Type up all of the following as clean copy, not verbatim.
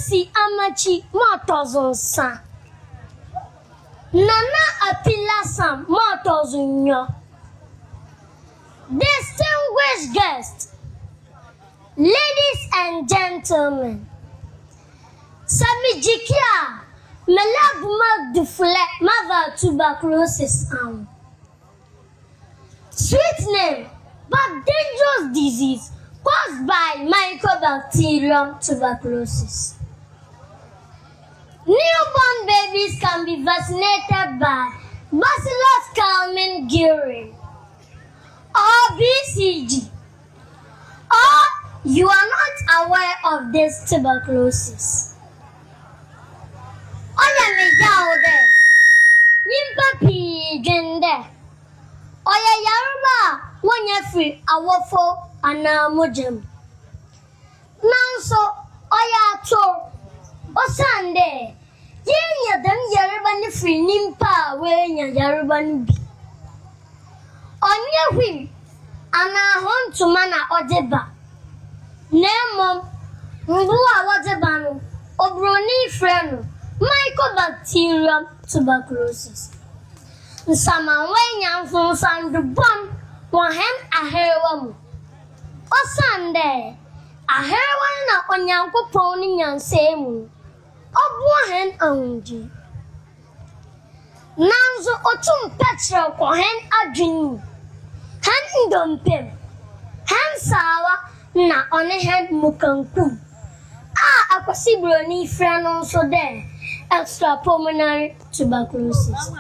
si amachi motozonsa. Nana apilasam motozunyo. Distinguished guests, ladies and gentlemen, Samijikia, Melab Magdufle, Mother Tuberculosis. Sweet name, but dangerous disease caused by Mycobacterium tuberculosis. Newborn babies can be vaccinated by Bacillus calmette-guerin or BCG, or you are not aware of this tuberculosis. Oya me jaude, nyimpa pi gende. Oya yaruba wanya free awofo anamojem. Nanso oya to osande yenya dem yaruba ni free nimpa wenya yaruba ni bi. Onye hwim ana hontuma na odeba. Nemo mbuwa wodeba no obroni freno Mycobacterium tuberculosis. Nsama wenya mfunsandu bom wohen aherewa mu. Osande aherewa na onyankopon ni nyanse mu. Obo hen anji. Nanzo otum petrol ko hen adwini. Han ndompem. Han sawa na one hen mukankum. Akwasi broni freno so there. Extrapulmonary tuberculosis.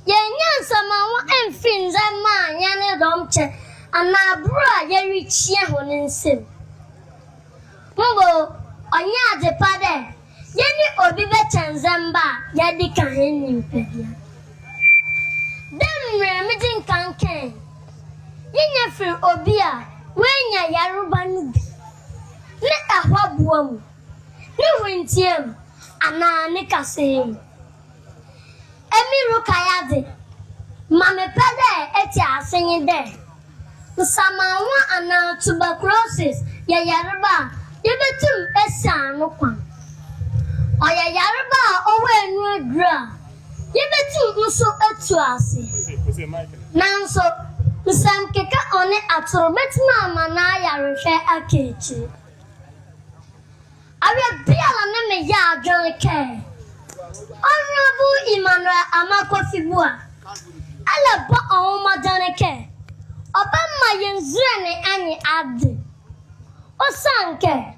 Yenyan samawa enfin zama nyane domche anabura yerichia honinsim. Mbo onya adepade yeni obi bechanzamba yadi kahen nimpedia. Dem remedin kanken. Yenya fir obia wenya yaruba nubi. Ne ahwabuamu. Ne wentiem ana ne kasem. Emi Rukaya de mame pede eti asenye de. Nsamawa ana tuberculosis ya yaruba yebetum esa no kwan. Oya yaruba owe enu adura yebetum nso atu ase. Nanso nsam keka one atoro betima amana yarehwe akechi. Awe biala na me ya adwere ke. Honorable Emmanuel Amakofibua, ala ba awoma daneke. Obama yenzurene anyi ade. Osanke,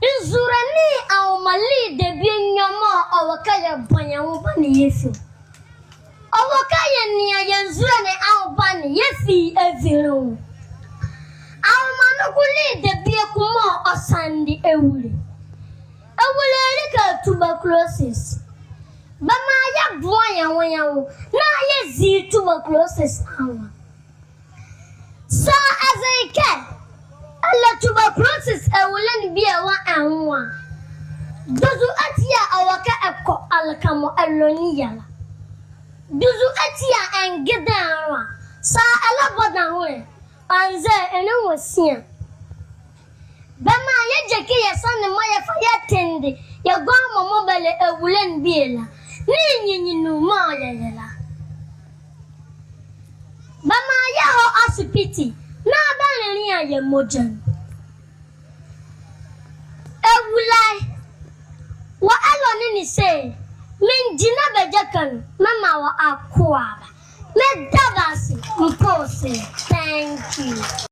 nzurani awomali de bienyomo awakaya banyawo bani yefi. Awakaya niya yenzurene awobani yefi eviru. Awomanukuli de biekumo osandi ewuli. Ewuli ka tuberculosis. Bama ya buanya wanyawo na ye zi tuberculosis awa. Sa azeke ala tuberculosis ewulen biya wa anwa. Dozu atia awaka eko alakamo aloni yala. Dozu atia engeda anwa. Sa ala bodan we anze ene wosia. Bama ye jeke ye sane moye fa ya tende ye gwa momobele ewulen biela. Ni ma yela. Bama ya ho asipiti na adanri aye mojan. Ewulai wa aloni ni say min jina bejakan mama wa akwa. Me dabasi mpose. Thank you.